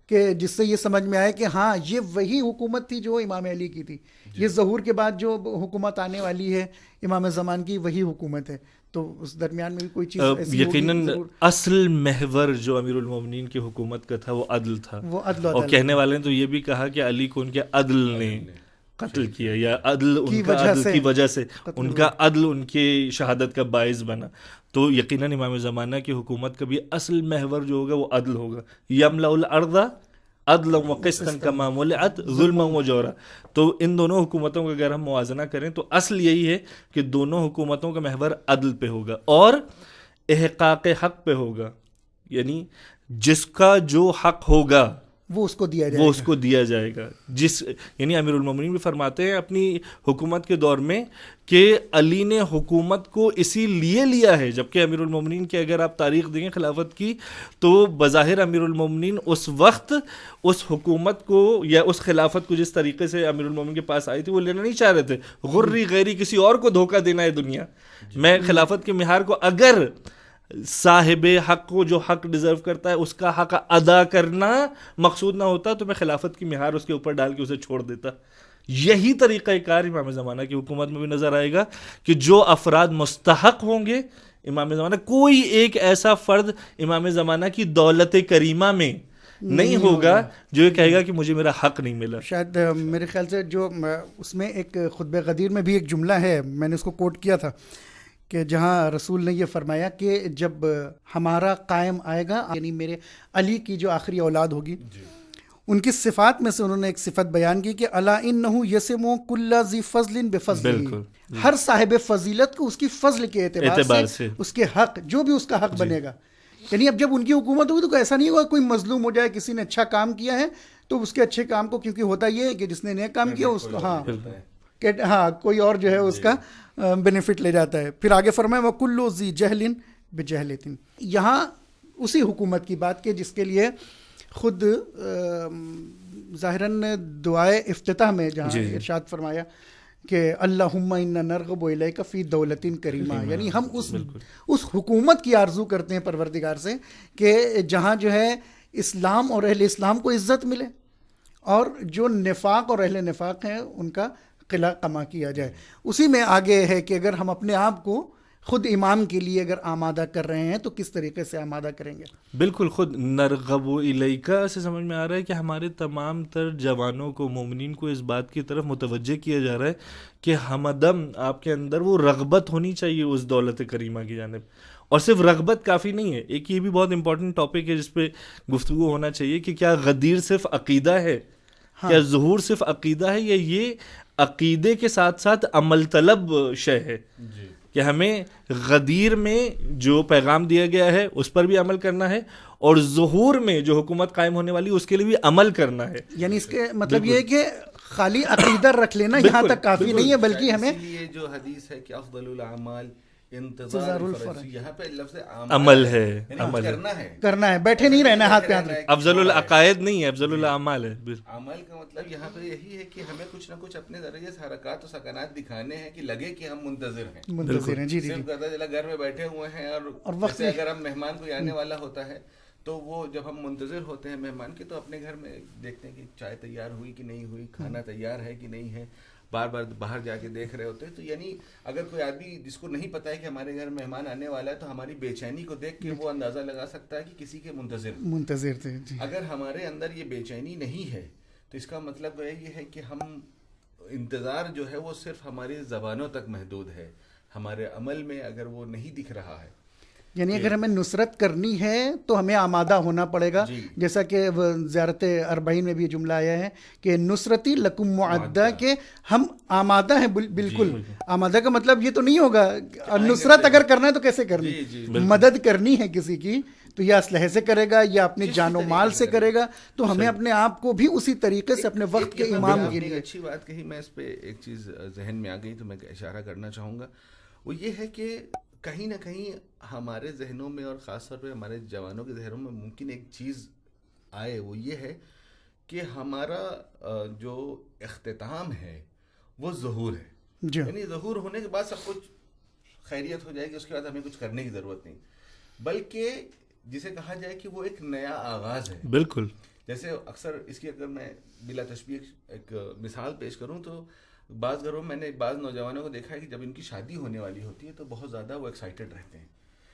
کہ جس سے یہ سمجھ میں آئے کہ ہاں یہ وہی حکومت تھی جو امام علی کی تھی, یہ ظہور کے بعد جو حکومت آنے والی ہے امام زمان کی وہی حکومت ہے. تو اس درمیان میں بھی کوئی چیز ایسی یقیناً اصل محور جو امیر المومنین کی حکومت کا تھا وہ عدل تھا, وہ عدل اور کہنے والے نے تو یہ بھی کہا کہ علی کو ان کے عدل نے قتل کیا, یا عدل ان کا عدل کی وجہ سے ان کا عدل ان کی شہادت کا باعث بنا. تو یقیناً امام زمانہ کی حکومت کا بھی اصل محور جو ہوگا وہ عدل ہوگا. یملأ الارض عدلا وقسطا کما ملئت ظلما وجورا. تو ان دونوں حکومتوں کا اگر ہم موازنہ کریں تو اصل یہی ہے کہ دونوں حکومتوں کا محور عدل پہ ہوگا اور احقاق حق پہ ہوگا, یعنی جس کا جو حق ہوگا وہ اس کو دیا جائے گا. یعنی امیر المومنین بھی فرماتے ہیں اپنی حکومت کے دور میں کہ علی نے حکومت کو اسی لیے لیا ہے, جبکہ امیر المومنین کی اگر آپ تاریخ دیں خلافت کی تو بظاہر امیر المومنین اس وقت اس حکومت کو یا اس خلافت کو جس طریقے سے امیر المومنین کے پاس آئی تھی وہ لینا نہیں چاہ رہے تھے. غری غیری کسی اور کو دھوکہ دینا ہے دنیا میں, خلافت کے مہار کو اگر صاحب حق کو جو حق ڈیزرو کرتا ہے اس کا حق ادا کرنا مقصود نہ ہوتا تو میں خلافت کی مہار اس کے اوپر ڈال کے اسے چھوڑ دیتا. یہی طریقہ کار امام زمانہ کی حکومت میں بھی نظر آئے گا کہ جو افراد مستحق ہوں گے امام زمانہ, کوئی ایک ایسا فرد امام زمانہ کی دولت کریمہ میں نہیں ہوگا جو یہ کہے گا کہ مجھے میرا حق نہیں ملا. شاید میرے خیال سے جو اس میں ایک خطبہ غدیر میں بھی ایک جملہ ہے, میں نے اس کو کوٹ کیا تھا, کہ جہاں رسول نے یہ فرمایا کہ جب ہمارا قائم آئے گا, یعنی میرے علی کی جو آخری اولاد ہوگی, ان کی صفات میں سے انہوں نے ایک صفت بیان کی کہ الا انہ یسم کل ذی فضل بفضلہ, ہر صاحب فضیلت کو اس کی فضل کے اعتبار سے اس کے حق جو بھی اس کا حق بنے گا. یعنی اب جب ان کی حکومت ہوگی تو ایسا نہیں ہوگا کوئی مظلوم ہو جائے, کسی نے اچھا کام کیا ہے تو اس کے اچھے کام کو, کیونکہ ہوتا یہ ہے کہ جس نے نیک کام کیا اس کو ہاں کوئی اور جو ہے اس کا بینیفٹ لے جاتا ہے. پھر آگے فرمائے وَكُلُّ ذِي جَهْلٍ بِجَهْلٍ. یہاں اسی حکومت کی بات کہ جس کے لیے خود ظاہراً دعائے افتتاح میں جہاں ارشاد فرمایا کہ اللہم انا نرغب الیک فی دولت کریمہ, یعنی ہم اس حکومت کی آرزو کرتے ہیں پروردگار سے کہ جہاں جو ہے اسلام اور اہل اسلام کو عزت ملے اور جو نفاق اور اہل نفاق ہیں ان کا قلع قما کیا جائے. اسی میں آگے ہے کہ اگر ہم اپنے آپ کو خود امام کے لیے اگر آمادہ کر رہے ہیں تو کس طریقے سے آمادہ کریں گے. بالکل, خود نرغب الیکا سے سمجھ میں آ رہا ہے کہ ہمارے تمام تر جوانوں کو, مومنین کو اس بات کی طرف متوجہ کیا جا رہا ہے کہ ہمدم آپ کے اندر وہ رغبت ہونی چاہیے اس دولت کریمہ کی جانب. اور صرف رغبت کافی نہیں ہے, ایک یہ بھی بہت امپورٹنٹ ٹاپک ہے جس پہ گفتگو ہونا چاہیے کہ کیا غدیر صرف عقیدہ ہے, کیا ظہور صرف عقیدہ ہے, یا یہ عقیدے کے ساتھ ساتھ عمل طلب شے ہے کہ ہمیں غدیر میں جو پیغام دیا گیا ہے اس پر بھی عمل کرنا ہے اور ظہور میں جو حکومت قائم ہونے والی اس کے لیے بھی عمل کرنا ہے. یعنی اس کے مطلب یہ ہے کہ خالی عقیدہ رکھ لینا یہاں تک کافی نہیں ہے, بلکہ ہمیں یہ جو حدیث ہے کہ افضل الاعمال انتظار الفرج، یہاں پہ لفظ عمل ہے، یعنی عمل ہے، کرنا ہے، بیٹھے نہیں رہنا، ہاتھ پہ ہاتھ رکھ. افضل العقائد نہیں ہے، افضل الاعمال ہے. عمل کا مطلب یہاں پہ یہی ہے کہ ہمیں کچھ نہ کچھ اپنے ذریعے سے حرکات و سکنات دکھانے ہیں کہ لگے کہ ہم منتظر ہیں. منتظر ہیں. جی جی. صرف پتہ چلا گھر میں بیٹھے ہوئے ہیں، اور وقت اگر ہم مہمان کوئی آنے والا ہوتا ہے تو وہ جب ہم منتظر ہوتے ہیں مہمان کے، تو اپنے گھر میں دیکھتے ہیں کہ چائے تیار ہوئی کہ نہیں ہوئی، کھانا تیار ہے کہ نہیں ہے، بار بار باہر جا کے دیکھ رہے ہوتے ہیں. تو یعنی اگر کوئی آدمی جس کو نہیں پتا ہے کہ ہمارے گھر مہمان آنے والا ہے، تو ہماری بے چینی کو دیکھ کے وہ اندازہ لگا سکتا ہے کہ کسی کے منتظر تھے. اگر ہمارے اندر یہ بے چینی نہیں ہے تو اس کا مطلب یہ ہے کہ ہم انتظار جو ہے وہ صرف ہماری زبانوں تک محدود ہے، ہمارے عمل میں اگر وہ نہیں دکھ رہا ہے. یعنی اگر ہمیں نصرت کرنی ہے تو ہمیں آمادہ ہونا پڑے گا. جیسا کہ زیارت اربعین میں بھی یہ جملہ آیا ہے کہ نصرتی لکم معدہ، کہ ہم آمادہ ہیں. بالکل آمادہ کا مطلب یہ تو نہیں ہوگا نصرت اگر کرنا ہے تو کیسے کرنی، مدد کرنی ہے کسی کی تو یا اسلحے سے کرے گا یا اپنے جان و مال سے کرے گا. تو ہمیں اپنے آپ کو بھی اسی طریقے سے اپنے وقت کے امام کے لیے. اچھی بات کہی، میں اس پہ ایک چیز ذہن میں آ گئی تو میں اشارہ کرنا چاہوں گا. وہ یہ ہے کہ کہیں نہ کہیں ہمارے ذہنوں میں، اور خاص طور پہ ہمارے جوانوں کے ذہنوں میں ممکن ایک چیز آئے، وہ یہ ہے کہ ہمارا جو اختتام ہے وہ ظہور ہے. یعنی ظہور ہونے کے بعد سب کچھ خیریت ہو جائے گی، اس کے بعد ہمیں کچھ کرنے کی ضرورت نہیں، بلکہ جسے کہا جائے کہ وہ ایک نیا آغاز ہے. بالکل. جیسے اکثر اس کی اگر میں بلا تشبیہ ایک مثال پیش کروں تو بعض گھروں میں نے بعض نوجوانوں کو دیکھا ہے کہ جب ان کی شادی ہونے والی ہوتی ہے تو بہت زیادہ وہ ایکسائٹیڈ رہتے ہیں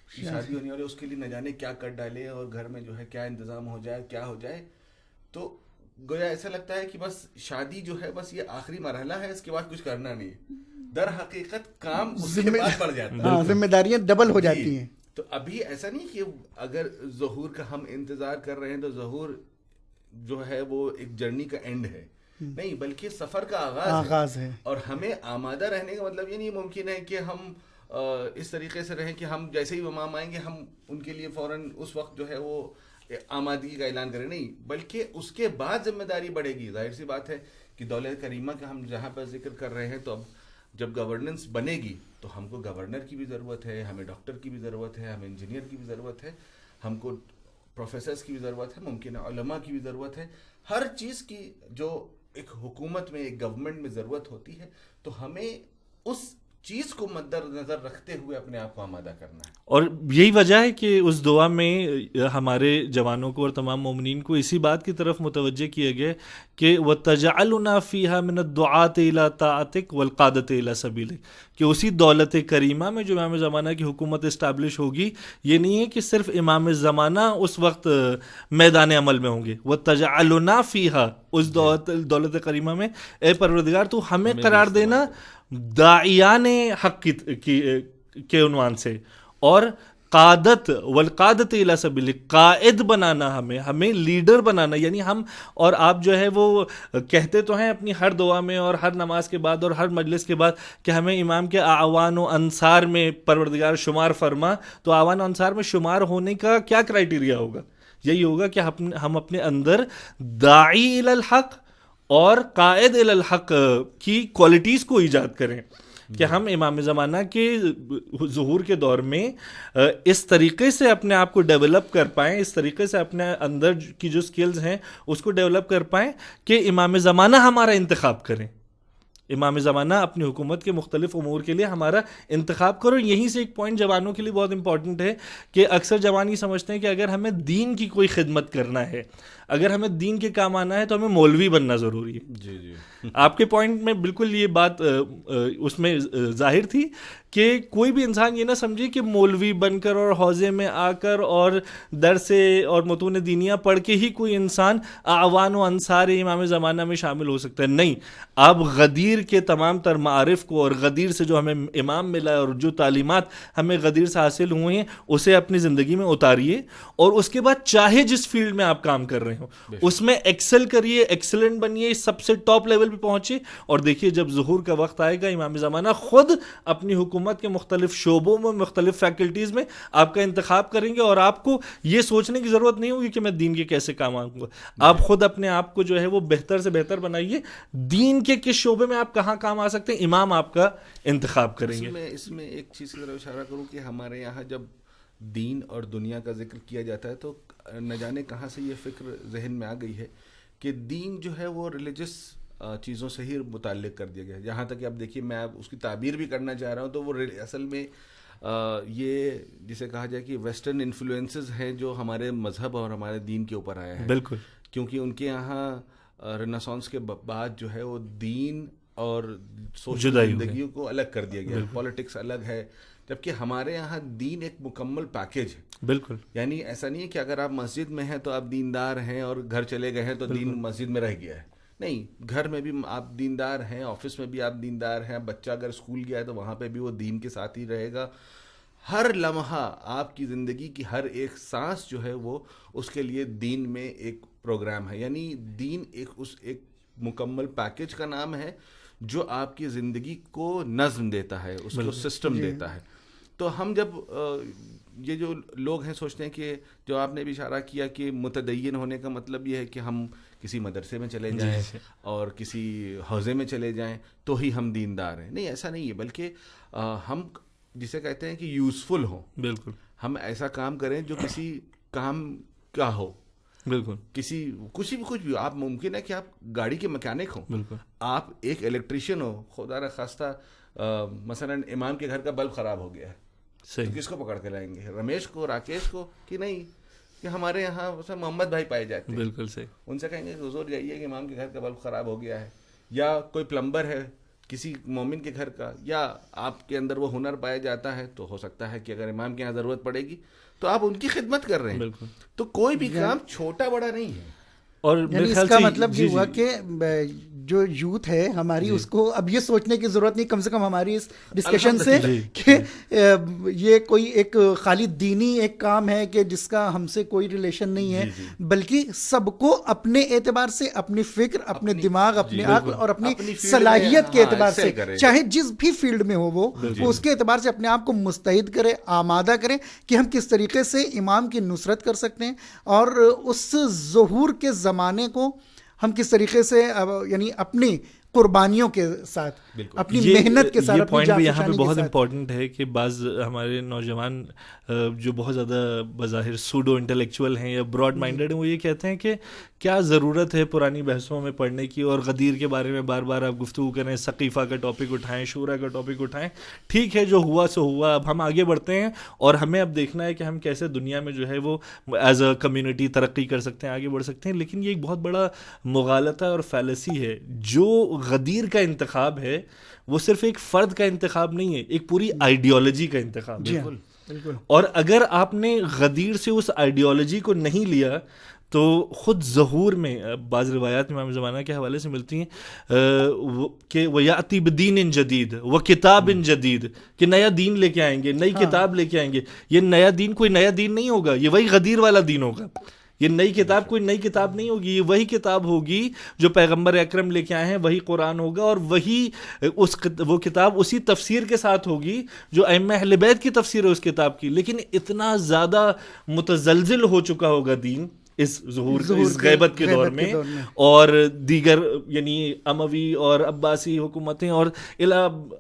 کہ شادی ہونے والی، اس کے لیے نہ جانے کیا کر ڈالے اور گھر میں جو ہے کیا انتظام ہو جائے، کیا ہو جائے. تو گویا ایسا لگتا ہے کہ بس شادی جو ہے بس یہ آخری مرحلہ ہے، اس کے بعد کچھ کرنا نہیں ہے. در حقیقت کام اس کے بعد پڑ جاتا ہے، ذمہ داریاں ڈبل ہو جاتی ہیں. تو ابھی ایسا نہیں کہ اگر ظہور کا ہم انتظار کر رہے ہیں تو ظہور جو ہے وہ ایک جرنی کا اینڈ ہے، نہیں، بلکہ سفر کا آغاز ہے. اور ہمیں آمادہ رہنے کا مطلب یہ نہیں ممکن ہے کہ ہم اس طریقے سے رہیں کہ ہم جیسے ہی امام آئیں گے ہم ان کے لیے فوراً اس وقت جو ہے وہ آمادگی کا اعلان کریں، نہیں، بلکہ اس کے بعد ذمہ داری بڑھے گی. ظاہر سی بات ہے کہ دولت کریمہ کا ہم جہاں پر ذکر کر رہے ہیں، تو اب جب گورننس بنے گی تو ہم کو گورنر کی بھی ضرورت ہے، ہمیں ڈاکٹر کی بھی ضرورت ہے، ہمیں انجینئر کی بھی ضرورت ہے، ہم کو پروفیسرز کی بھی ضرورت ہے، ممکن ہے علماء کی بھی ضرورت ہے. ہر چیز کی جو ایک حکومت میں، ایک گورنمنٹ میں ضرورت ہوتی ہے، تو ہمیں اس چیز کو مد نظر رکھتے ہوئے اپنے آپ کو آمادہ کرنا ہے. اور یہی وجہ ہے کہ اس دعا میں ہمارے جوانوں کو اور تمام مومنین کو اسی بات کی طرف متوجہ کیا گیا کہ وَتَجْعَلُنَا فِيهَا مِنَ الدُّعَاةِ إِلَىٰ طَاعَتِكَ وَالْقَادَةِ إِلَىٰ سَبِيلِكَ، کہ اسی دولت کریمہ میں جو امام زمانہ کی حکومت اسٹیبلش ہوگی، یہ نہیں ہے کہ صرف امام زمانہ اس وقت میدان عمل میں ہوں گے. وَتَجْعَلُنَا فِيهَا، اس دولت کریمہ میں اے پروردگار تو ہمیں قرار دینا داعیان حق کے عنوان سے، اور قادت والقادت الی سبیل، قائد بنانا، ہمیں لیڈر بنانا. یعنی ہم اور آپ جو ہے وہ کہتے تو ہیں اپنی ہر دعا میں اور ہر نماز کے بعد اور ہر مجلس کے بعد کہ ہمیں امام کے اعوان و انصار میں پروردگار شمار فرما. تو اعوان و انصار میں شمار ہونے کا کیا کرائیٹیریا ہوگا؟ یہی ہوگا کہ ہم اپنے اندر داعی الی الحق اور قائد الی الحق کی کوالٹیز کو ایجاد کریں کہ ہم امام زمانہ کے ظہور کے دور میں اس طریقے سے اپنے آپ کو ڈیولپ کر پائیں، اس طریقے سے اپنے اندر کی جو سکلز ہیں اس کو ڈیولپ کر پائیں کہ امام زمانہ ہمارا انتخاب کریں. امام زمانہ اپنی حکومت کے مختلف امور کے لیے ہمارا انتخاب کرو. یہیں سے ایک پوائنٹ جوانوں کے لیے بہت امپورٹنٹ ہے کہ اکثر جوان یہ سمجھتے ہیں کہ اگر ہمیں دین کی کوئی خدمت کرنا ہے، اگر ہمیں دین کے کام آنا ہے تو ہمیں مولوی بننا ضروری ہے. جی جی آپ کے پوائنٹ میں بالکل یہ بات اس میں ظاہر تھی کہ کوئی بھی انسان یہ نہ سمجھے کہ مولوی بن کر اور حوضے میں آ کر اور درس اور متون دینیہ پڑھ کے ہی کوئی انسان اعوان و انصار امام زمانہ میں شامل ہو سکتا ہے. نہیں، آپ غدیر کے تمام تر معارف کو اور غدیر سے جو ہمیں امام ملا ہے اور جو تعلیمات ہمیں غدیر سے حاصل ہوئی ہیں اسے اپنی زندگی میں اتاریے، اور اس کے بعد چاہے جس فیلڈ میں آپ کام کر رہے ہوں اس میں ایکسل کریے، ایکسلنٹ بنیے، سب سے ٹاپ لیول پہ پہنچے. اور دیکھیے جب ظہور کا وقت آئے گا امام زمانہ خود اپنی حکومت حکومت کے مختلف شعبوں میں مختلف فیکلٹیز میں آپ کا انتخاب کریں گے, اور آپ کو یہ سوچنے کی ضرورت نہیں ہوگی کہ میں دین کے کیسے کام آؤں گا. آپ خود اپنے آپ کو جو ہے وہ بہتر سے بہتر بنائیے, دین کے کس شعبے میں آپ کہاں کام آ سکتے ہیں امام آپ کا انتخاب کریں گے. اس میں ایک چیز کی طرف اشارہ کروں کہ ہمارے یہاں جب دین اور دنیا کا ذکر کیا جاتا ہے تو نہ جانے کہاں سے یہ فکر ذہن میں آ گئی ہے کہ دین جو ہے وہ ریلیجس چیزوں سے ہی متعلق کر دیا گیا ہے. جہاں تک کہ آپ دیکھیے, میں اب اس کی تعبیر بھی کرنا چاہ رہا ہوں, تو وہ اصل میں یہ جسے کہا جائے کہ ویسٹرن انفلوئنسز ہیں جو ہمارے مذہب اور ہمارے دین کے اوپر آیا ہے. بالکل, کیونکہ ان کے یہاں رینیسانس کے بعد جو ہے وہ دین اور سوشل زندگیوں کو الگ کر دیا گیا ہے, پالیٹکس الگ ہے, جبکہ ہمارے یہاں دین ایک مکمل پیکیج ہے. بالکل, یعنی ایسا نہیں ہے کہ اگر آپ مسجد میں ہیں تو آپ دیندار ہیں اور گھر چلے گئے ہیں تو دین مسجد میں رہ گیا ہے. نہیں, گھر میں بھی آپ دیندار ہیں, آفس میں بھی آپ دیندار ہیں, بچہ اگر اسکول گیا ہے تو وہاں پہ بھی وہ دین کے ساتھ ہی رہے گا. ہر لمحہ آپ کی زندگی کی ہر ایک سانس جو ہے وہ اس کے لیے دین میں ایک پروگرام ہے. یعنی دین ایک مکمل پیکیج کا نام ہے جو آپ کی زندگی کو نظم دیتا ہے, اس کو سسٹم دیتا ہے. تو ہم جب یہ جو لوگ ہیں سوچتے ہیں کہ جو آپ نے بھی اشارہ کیا کہ متدین ہونے کا مطلب یہ ہے کہ ہم کسی مدرسے میں چلے جائیں اور کسی حوزے میں چلے جائیں تو ہی ہم دیندار ہیں. نہیں, ایسا نہیں ہے, بلکہ ہم جسے کہتے ہیں کہ یوزفل ہوں. بالکل, ہم ایسا کام کریں جو کسی کام کا ہو. بالکل, کچھ بھی. آپ ممکن ہے کہ آپ گاڑی کے میکینک ہوں, بالکل, آپ ایک الیکٹریشین ہو, خدا نخواستہ مثلا امام کے گھر کا بلب خراب ہو گیا ہے, تو کس کو پکڑ کے لائیں گے, رمیش کو, راکیش کو, کہ نہیں کہ ہمارے یہاں محمد بھائی پائے جاتے ہیں. بالکل صحیح. ان سے کہیں گے کہ حضور جائیے کہ امام کے گھر کا بلب خراب ہو گیا ہے. یا کوئی پلمبر ہے کسی مومن کے گھر کا, یا آپ کے اندر وہ ہنر پایا جاتا ہے, تو ہو سکتا ہے کہ اگر امام کے یہاں ضرورت پڑے گی تو آپ ان کی خدمت کر رہے ہیں. بالکل, تو کوئی بھی کام چھوٹا بڑا نہیں ہے. اور یعنی اس کا مطلب یہ ہوا کہ جو یوتھ ہے ہماری, اس کو اب یہ سوچنے کی ضرورت نہیں کم سے کم ہماری اس ڈسکشن سے کہ یہ کوئی ایک خالی دینی ایک کام ہے کہ جس کا ہم سے کوئی ریلیشن نہیں ہے, بلکہ سب کو اپنے اعتبار سے, اپنی فکر, اپنے دماغ, اپنے عقل اور اپنی صلاحیت کے اعتبار سے, چاہے جس بھی فیلڈ میں ہو وہ اس کے اعتبار سے اپنے آپ کو مستعد کرے, آمادہ کرے کہ ہم کس طریقے سے امام کی نصرت کر سکتے ہیں, اور اس ظہور کے زمانے کو ہم کس طریقے سے یعنی اپنی قربانیوں کے ساتھ, اپنی محنت کے ساتھ. یہ پوائنٹ بھی یہاں پہ بہت امپورٹنٹ ہے کہ بعض ہمارے نوجوان جو بہت زیادہ بظاہر سوڈو انٹلیکچوئل ہیں یا براڈ مائنڈیڈ ہیں, وہ یہ کہتے ہیں کہ کیا ضرورت ہے پرانی بحثوں میں پڑھنے کی, اور غدیر کے بارے میں بار بار آپ گفتگو کریں, ثقیفہ کا ٹاپک اٹھائیں, شورا کا ٹاپک اٹھائیں. ٹھیک ہے, جو ہوا سو ہوا, اب ہم آگے بڑھتے ہیں اور ہمیں اب دیکھنا ہے کہ ہم کیسے دنیا میں جو ہے وہ ایز اے کمیونٹی ترقی کر سکتے ہیں, آگے بڑھ سکتے ہیں. لیکن یہ ایک بہت بڑا مغالطہ اور فیلسی ہے. جو غدیر کا انتخاب ہے وہ صرف ایک فرد کا انتخاب نہیں ہے, ایک پوری آئیڈیالوجی کا انتخاب ہے. بالکل. اور اگر آپ نے غدیر سے اس آئیڈیالوجی کو نہیں لیا تو خود ظہور میں بعض روایات امام زمانہ کے حوالے سے ملتی ہیں کہ وَيَأْتِي بِدِينٍ جَدِيدٍ وَكِتَابٍ جَدِيدٍ, کہ نیا دین لے کے آئیں گے, نئی کتاب لے کے آئیں گے. یہ نیا دین کوئی نیا دین نہیں ہوگا, یہ وہی غدیر والا دین ہوگا. یہ نئی کتاب کوئی نئی کتاب نہیں ہوگی, یہ وہی کتاب ہوگی جو پیغمبر اکرم لے کے آئے ہیں, وہی قرآن ہوگا, اور وہی وہ کتاب اسی تفسیر کے ساتھ ہوگی جو ائمہ اہل بیت کی تفسیر ہے اس کتاب کی. لیکن اتنا زیادہ متزلزل ہو چکا ہوگا دین اس ظہور اس غیبت کے دور میں, اور دیگر یعنی اموی اور عباسی حکومتیں اور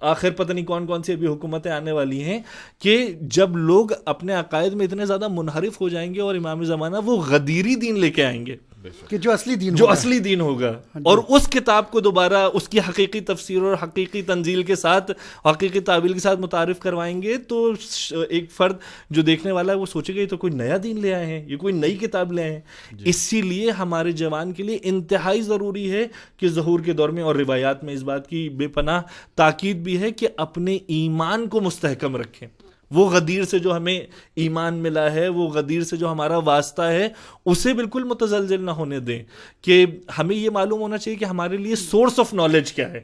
آخر پتہ نہیں کون کون سی ابھی حکومتیں آنے والی ہیں, کہ جب لوگ اپنے عقائد میں اتنے زیادہ منحرف ہو جائیں گے اور امام زمانہ وہ غدیری دین لے کے آئیں گے کہ جو اصلی دین ہوگا, اور اس کتاب کو دوبارہ اس کی حقیقی تفسیر اور حقیقی تنزیل کے ساتھ, حقیقی تعویل کے ساتھ متعارف کروائیں گے, تو ایک فرد جو دیکھنے والا ہے وہ سوچے گا یہ تو کوئی نیا دین لے آئے ہیں, یہ کوئی نئی کتاب لے آئے ہیں. اسی لیے ہمارے جوان کے لیے انتہائی ضروری ہے کہ ظہور کے دور میں, اور روایات میں اس بات کی بے پناہ تاکید بھی ہے کہ اپنے ایمان کو مستحکم رکھیں. وہ غدیر سے جو ہمیں ایمان ملا ہے, وہ غدیر سے جو ہمارا واسطہ ہے, اسے بالکل متزلزل نہ ہونے دیں. کہ ہمیں یہ معلوم ہونا چاہیے کہ ہمارے لیے سورس آف نالج کیا ہے.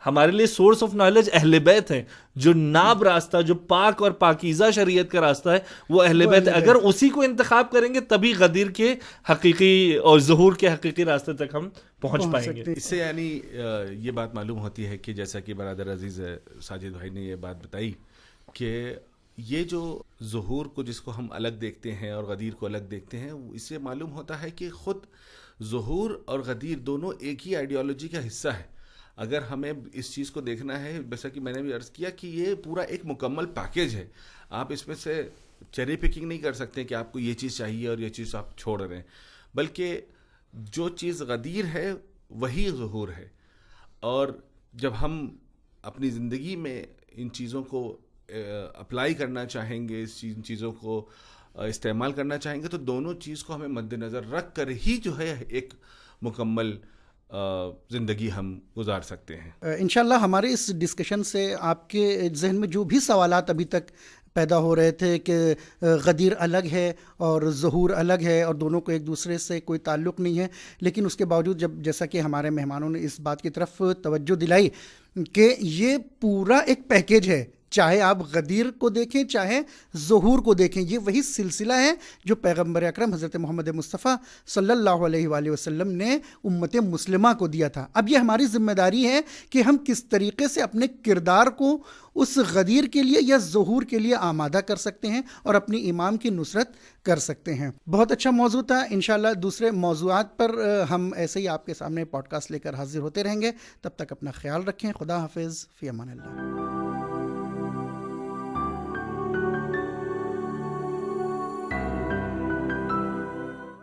ہمارے لیے سورس آف نالج اہل بیت ہیں. جو ناب راستہ، جو پاک اور پاکیزہ شریعت کا راستہ ہے وہ اہل بیت ہے. اگر اسی کو انتخاب کریں گے تبھی غدیر کے حقیقی اور ظہور کے حقیقی راستے تک ہم پہنچ پائیں گے. اس سے یعنی یہ بات معلوم ہوتی ہے کہ جیسا کہ برادر عزیز ساجد بھائی نے یہ بات بتائی کہ یہ جو ظہور کو جس کو ہم الگ دیکھتے ہیں اور غدیر کو الگ دیکھتے ہیں، اس سے معلوم ہوتا ہے کہ خود ظہور اور غدیر دونوں ایک ہی آئیڈیالوجی کا حصہ ہے. اگر ہمیں اس چیز کو دیکھنا ہے، جیسا کہ میں نے بھی عرض کیا کہ یہ پورا ایک مکمل پیکیج ہے. آپ اس میں سے چیری پکنگ نہیں کر سکتے کہ آپ کو یہ چیز چاہیے اور یہ چیز آپ چھوڑ رہے ہیں، بلکہ جو چیز غدیر ہے وہی ظہور ہے. اور جب ہم اپنی زندگی میں ان چیزوں کو اپلائی کرنا چاہیں گے، ان چیزوں کو استعمال کرنا چاہیں گے، تو دونوں چیز کو ہمیں مد نظر رکھ کر ہی جو ہے ایک مکمل زندگی ہم گزار سکتے ہیں. انشاءاللہ ہمارے اس ڈسکشن سے آپ کے ذہن میں جو بھی سوالات ابھی تک پیدا ہو رہے تھے کہ غدیر الگ ہے اور ظہور الگ ہے اور دونوں کو ایک دوسرے سے کوئی تعلق نہیں ہے، لیکن اس کے باوجود جیسا کہ ہمارے مہمانوں نے اس بات کی طرف توجہ دلائی کہ یہ پورا ایک پیکیج ہے، چاہے آپ غدیر کو دیکھیں چاہے ظہور کو دیکھیں، یہ وہی سلسلہ ہے جو پیغمبر اکرم حضرت محمد مصطفیٰ صلی اللہ علیہ وآلہ وسلم نے امت مسلمہ کو دیا تھا. اب یہ ہماری ذمہ داری ہے کہ ہم کس طریقے سے اپنے کردار کو اس غدیر کے لیے یا ظہور کے لیے آمادہ کر سکتے ہیں اور اپنی امام کی نصرت کر سکتے ہیں. بہت اچھا موضوع تھا. انشاءاللہ دوسرے موضوعات پر ہم ایسے ہی آپ کے سامنے پوڈ کاسٹ لے کر حاضر ہوتے رہیں گے. تب تک اپنا خیال رکھیں. خدا حافظ. فی امان اللہ.